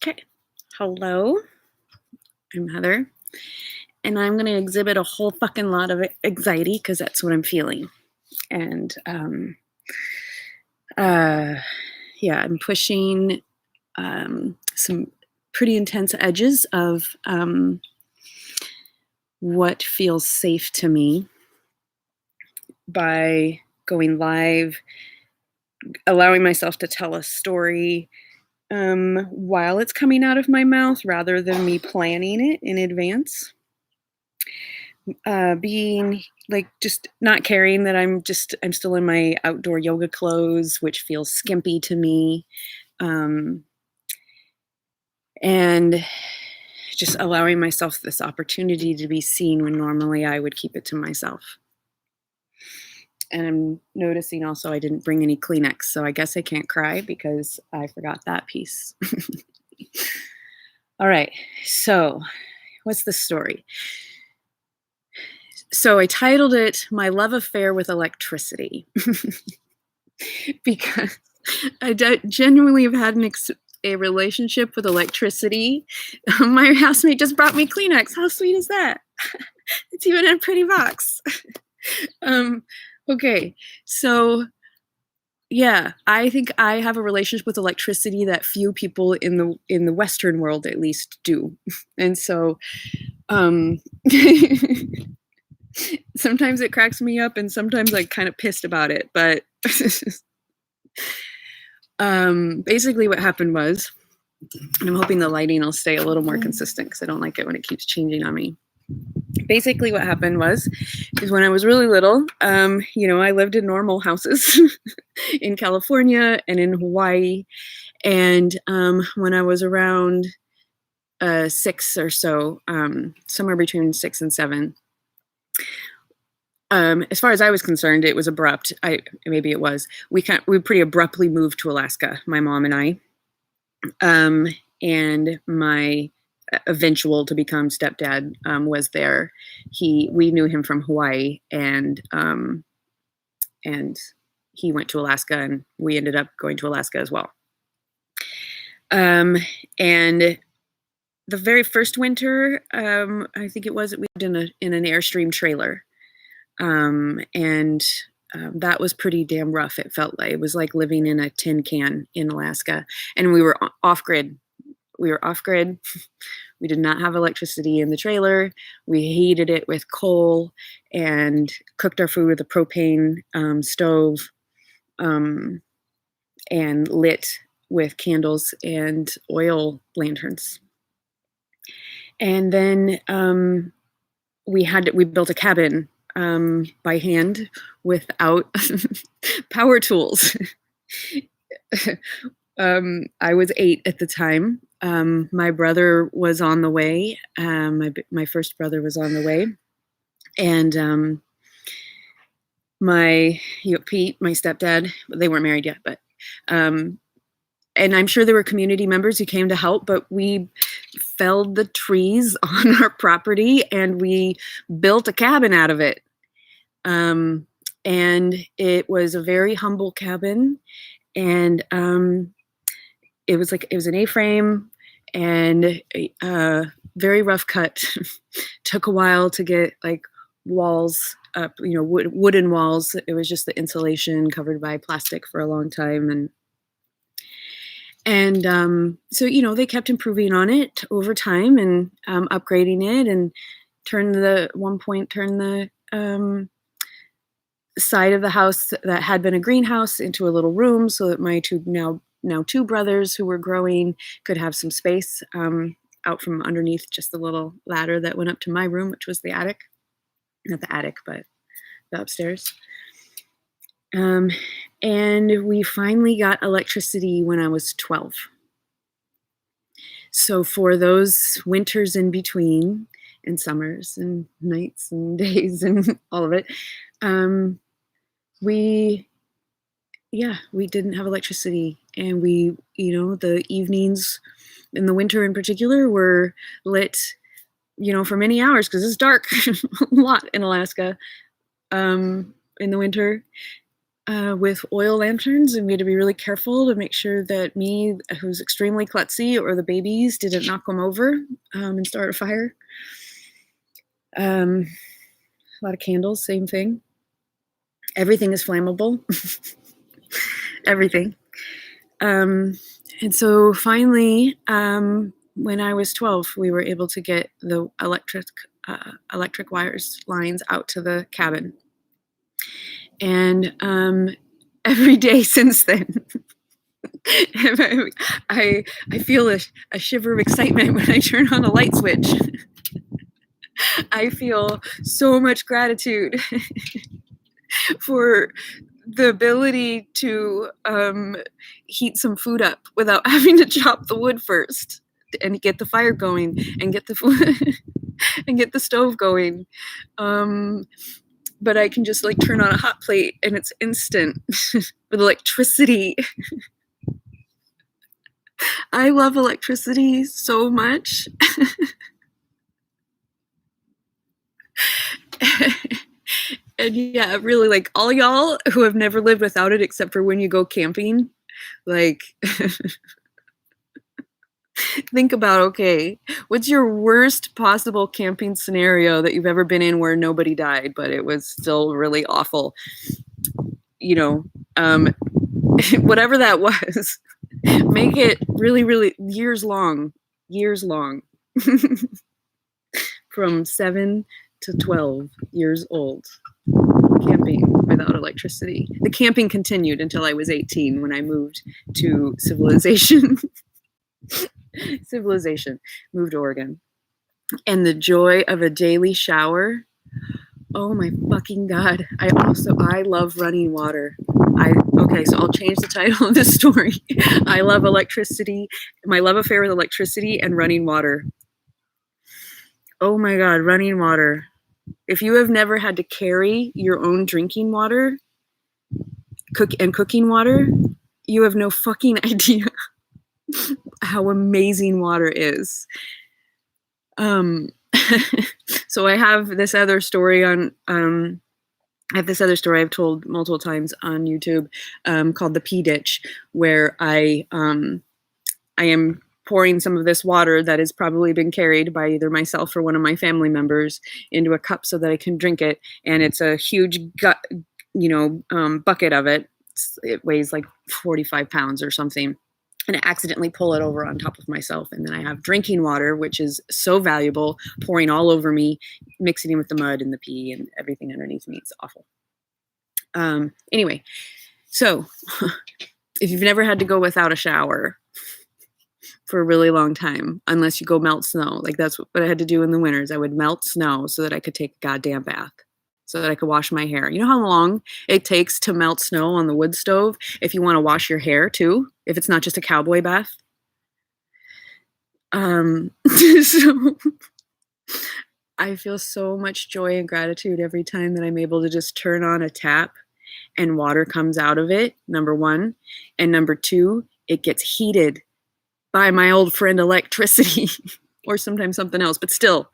Okay. Hello, I'm Heather, and I'm going to exhibit a whole fucking lot of anxiety because that's what I'm feeling. And uh, yeah, I'm pushing some pretty intense edges of what feels safe to me by going live, allowing myself to tell a story while it's coming out of my mouth rather than me planning it in advance. Being like just not caring that I'm still in my outdoor yoga clothes, which feels skimpy to me. And just allowing myself this opportunity to be seen when normally I would keep it to myself. And I'm noticing also I didn't bring any Kleenex, so I guess I can't cry because I forgot that piece. All right, so what's the story? So I titled it My Love Affair with Electricity because I genuinely have had a relationship with electricity. My housemate just brought me Kleenex. How sweet is that? It's even in a pretty box. Okay, so yeah, I think I have a relationship with electricity that few people in the Western world at least do. And so sometimes it cracks me up and sometimes I'm kind of pissed about it, but basically what happened was, and I'm hoping the lighting will stay a little more consistent because I don't like it when it keeps changing on me. Basically what happened is when I was really little, I lived in normal houses in California and in Hawaii. And when I was around 6 or so, somewhere between 6 and 7, as far as I was concerned, it was abrupt. Maybe it was. We pretty abruptly moved to Alaska, my mom and I, and my eventual to become stepdad was there. We knew him from Hawaii, and he went to Alaska, and we ended up going to Alaska as well. And the very first winter, I think it was, we lived in an Airstream trailer. That was pretty damn rough. It felt like it was like living in a tin can in Alaska, and we were off grid. We did not have electricity in the trailer. We heated it with coal and cooked our food with a propane stove, and lit with candles and oil lanterns. And then we built a cabin by hand without power tools. I was 8 at the time. My brother was on the way. My first brother was on the way. And Pete, my stepdad, they weren't married yet, but and I'm sure there were community members who came to help, but we felled the trees on our property and we built a cabin out of it. And it was a very humble cabin, and it was an A-frame and very rough cut. Took a while to get like walls up, wooden walls. It was just the insulation covered by plastic for a long time, and so they kept improving on it over time and upgrading it, and turned the side of the house that had been a greenhouse into a little room so that my two brothers who were growing could have some space out from underneath just the little ladder that went up to my room, which was the attic. Not the attic, but the upstairs. And we finally got electricity when I was 12. So for those winters in between, and summers and nights and days and all of it, we didn't have electricity. And the evenings in the winter in particular were lit, for many hours because it's dark a lot in Alaska in the winter. with oil lanterns, and we had to be really careful to make sure that me, who's extremely klutzy, or the babies didn't knock them over and start a fire. A lot of candles, same thing. Everything is flammable. Everything. And so finally, when I was 12, we were able to get the electric wires lines out to the cabin. And every day since then, I feel a shiver of excitement when I turn on a light switch. I feel so much gratitude for the ability to heat some food up without having to chop the wood first and get the fire going and get the food and get the stove going. But I can just like turn on a hot plate and it's instant with electricity. I love electricity so much. And yeah, really, like all y'all who have never lived without it except for when you go camping, like think about, okay, what's your worst possible camping scenario that you've ever been in where nobody died, but it was still really awful? You know, whatever that was, make it really, really years long, from 7 to 12 years old, camping without electricity. The camping continued until I was 18 when I moved to civilization. Moved to Oregon. And the joy of a daily shower. Oh my fucking God. I love running water. Okay, so I'll change the title of this story. I love electricity, my love affair with electricity and running water. Oh my God, running water. If you have never had to carry your own drinking water, cooking water, you have no fucking idea how amazing water is. So I have this other story I've told multiple times on YouTube, called the pee ditch, where I am pouring some of this water that has probably been carried by either myself or one of my family members into a cup so that I can drink it. And it's a huge bucket of it. It weighs like 45 pounds or something. And I accidentally pull it over on top of myself. And then I have drinking water, which is so valuable, pouring all over me, mixing in with the mud and the pee and everything underneath me. It's awful. Anyway, so if you've never had to go without a shower for a really long time, unless you go melt snow, like that's what I had to do in the winters. I would melt snow so that I could take a goddamn bath, so that I could wash my hair. You know how long it takes to melt snow on the wood stove if you want to wash your hair too, if it's not just a cowboy bath? So I feel so much joy and gratitude every time that I'm able to just turn on a tap and water comes out of it, number one. And number two, it gets heated by my old friend electricity or sometimes something else, but still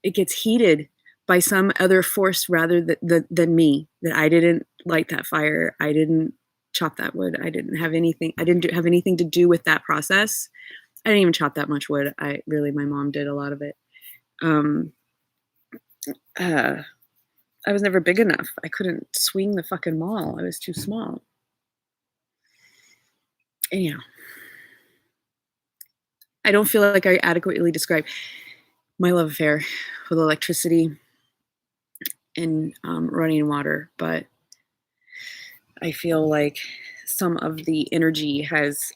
it gets heated by some other force rather than me, that I didn't light that fire. I didn't chop that wood. I didn't have anything to do with that process. I didn't even chop that much wood. My mom did a lot of it. I was never big enough. I couldn't swing the fucking maul. I was too small. Anyhow, I don't feel like I adequately describe my love affair with electricity and running water, but I feel like some of the energy has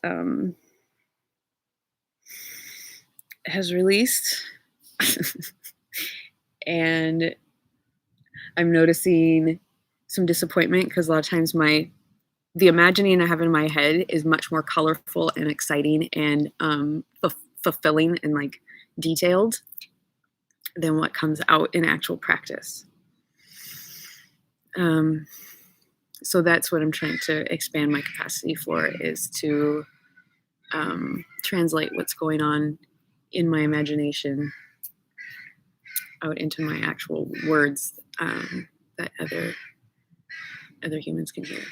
released. And I'm noticing some disappointment because a lot of times the imagining I have in my head is much more colorful and exciting and fulfilling and like detailed than what comes out in actual practice. So that's what I'm trying to expand my capacity for, is to translate what's going on in my imagination out into my actual words that other other humans can hear.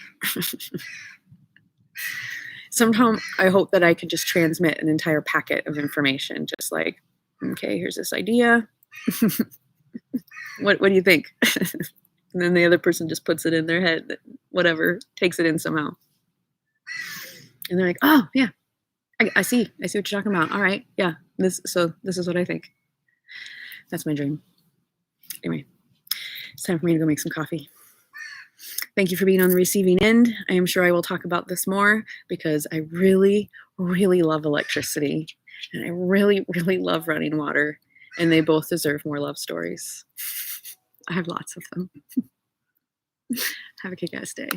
Sometimes I hope that I could just transmit an entire packet of information, just like, okay, here's this idea. What do you think? And then the other person just puts it in their head, whatever, takes it in somehow. And they're like, oh, yeah, I see what you're talking about. All right, yeah, this is what I think. That's my dream. Anyway, it's time for me to go make some coffee. Thank you for being on the receiving end. I am sure I will talk about this more because I really, really love electricity. And I really, really love running water. And they both deserve more love stories. I have lots of them. Have a kick-ass day.